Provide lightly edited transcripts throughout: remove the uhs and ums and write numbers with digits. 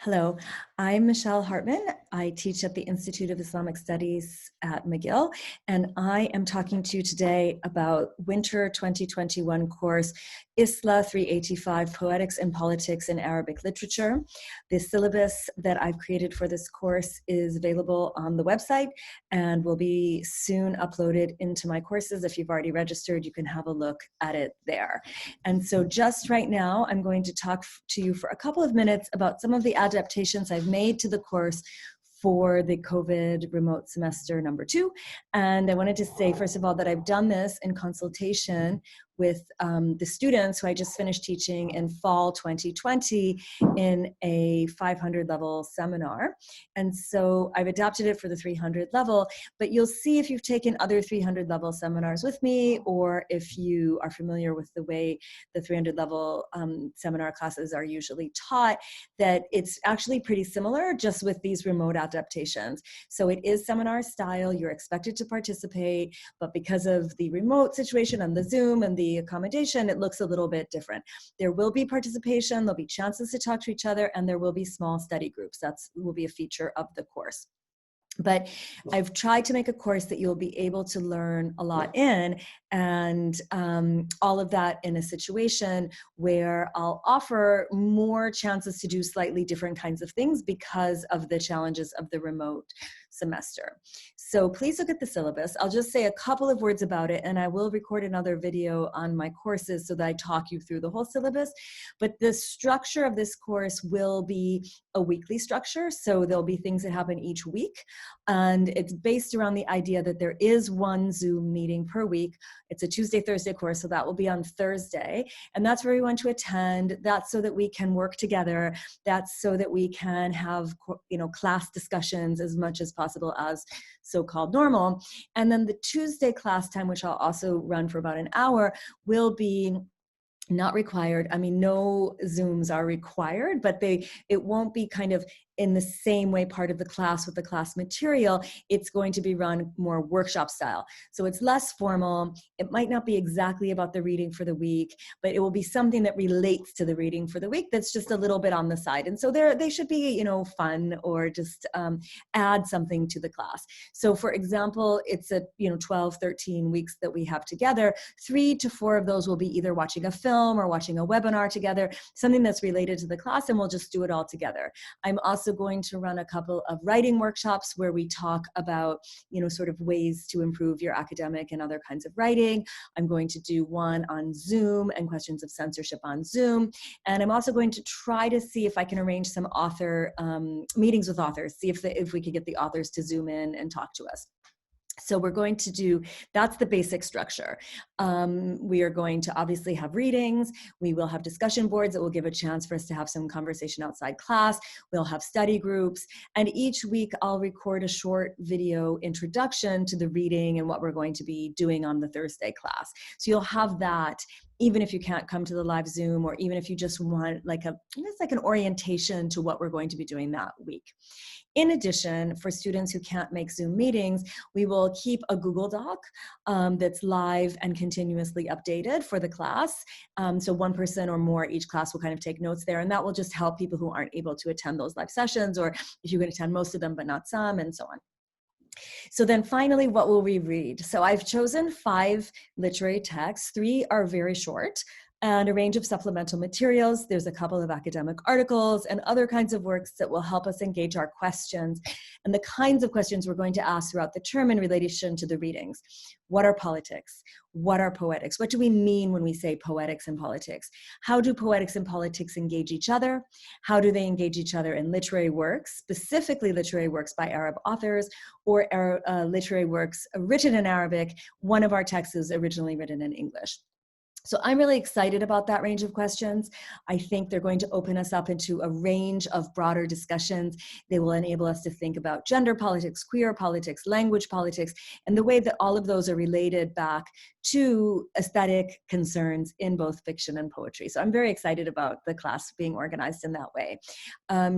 Hello, I'm Michelle Hartman. I teach at the Institute of Islamic Studies at McGill, and I am talking to you today about Winter 2021 course, ISLA 385, Poetics and Politics in Arabic Literature. The syllabus that I've created for this course is available on the website and will be soon uploaded into my courses. If you've already registered, you can have a look at it there. And so just right now, I'm going to talk to you for a couple of minutes about some of the adaptations I've made to the course for the COVID remote semester number 2. And I wanted to say, first of all, that I've done this in consultation with the students who I just finished teaching in fall 2020 in a 500 level seminar. And so I've adapted it for the 300 level, but you'll see if you've taken other 300 level seminars with me, or if you are familiar with the way the 300 level seminar classes are usually taught, that it's actually pretty similar, just with these remote adaptations. So it is seminar style, you're expected to participate, but because of the remote situation and the Zoom and the accommodation, it looks a little bit different. There will be participation, there'll be chances to talk to each other, and there will be small study groups. That will be a feature of the course. But I've tried to make a course that you'll be able to learn a lot in, and all of that in a situation where I'll offer more chances to do slightly different kinds of things because of the challenges of the remote semester. So please look at the syllabus. I'll just say a couple of words about it, and I will record another video on my courses so that I talk you through the whole syllabus. But the structure of this course will be a weekly structure, so there'll be things that happen each week. And it's based around the idea that there is one Zoom meeting per week. It's a Tuesday, Thursday course, so that will be on Thursday. And that's where we want to attend. That's so that we can work together. That's so that we can have, class discussions as much as possible as so-called normal. And then the Tuesday class time, which I'll also run for about an hour, will be not required. I mean, no Zooms are required, but it won't be kind of in the same way part of the class with the class material. It's going to be run more workshop style. So it's less formal. It might not be exactly about the reading for the week, but it will be something that relates to the reading for the week that's just a little bit on the side. And so they should be, fun, or just add something to the class. So for example, it's a 12, 13 weeks that we have together. 3 to 4 of those will be either watching a film or watching a webinar together, something that's related to the class, and we'll just do it all together. I'm also going to run a couple of writing workshops where we talk about, sort of ways to improve your academic and other kinds of writing. I'm going to do one on Zoom and questions of censorship on Zoom. And I'm also going to try to see if I can arrange some author meetings with authors, see if we could get the authors to Zoom in and talk to us. So we're going to do, that's the basic structure. We are going to obviously have readings. We will have discussion boards that will give a chance for us to have some conversation outside class. We'll have study groups. And each week I'll record a short video introduction to the reading and what we're going to be doing on the Thursday class. So you'll have that even if you can't come to the live Zoom, or even if you just want it's like an orientation to what we're going to be doing that week. In addition, for students who can't make Zoom meetings, we will keep a Google Doc that's live and continuously updated for the class. So one person or more each class will kind of take notes there, and that will just help people who aren't able to attend those live sessions, or if you can attend most of them but not some, and so on. So then finally, what will we read? So I've chosen 5 literary texts. 3 are very short, and a range of supplemental materials. There's a couple of academic articles and other kinds of works that will help us engage our questions and the kinds of questions we're going to ask throughout the term in relation to the readings. What are politics? What are poetics? What do we mean when we say poetics and politics? How do poetics and politics engage each other? How do they engage each other in literary works, specifically literary works by Arab authors, or literary works written in Arabic? One of our texts is originally written in English. So I'm really excited about that range of questions. I think they're going to open us up into a range of broader discussions. They will enable us to think about gender politics, queer politics, language politics, and the way that all of those are related back to aesthetic concerns in both fiction and poetry. So I'm very excited about the class being organized in that way.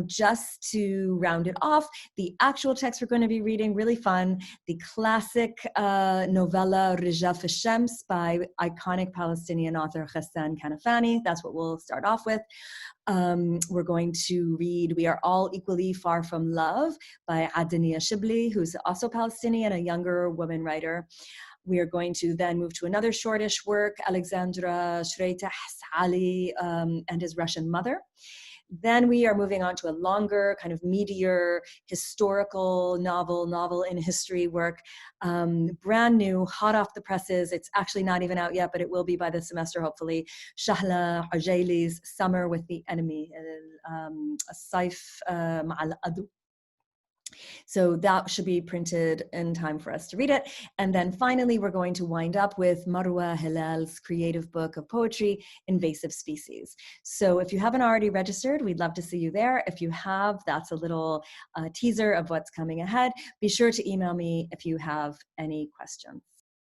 Just to round it off, the actual text we're going to be reading, really fun, the classic novella Rijaf al-Shams by iconic Palestinian Palestinian author Ghassan Kanafani. That's what we'll start off with. We're going to read We Are All Equally Far From Love by Adania Shibli, who's also Palestinian, a younger woman writer. We are going to then move to another shortish work, Alexandra Shreitah Ali and His Russian Mother. Then we are moving on to a longer, kind of meatier, historical novel in history work, brand new, hot off the presses. It's actually not even out yet, but it will be by the semester, hopefully. Shahla Ujaili's Summer with the Enemy, Saif Ma'al Adu. So that should be printed in time for us to read it. And then finally, we're going to wind up with Marwa Hilal's creative book of poetry, Invasive Species. So if you haven't already registered, we'd love to see you there. If you have, that's a little teaser of what's coming ahead. Be sure to email me if you have any questions.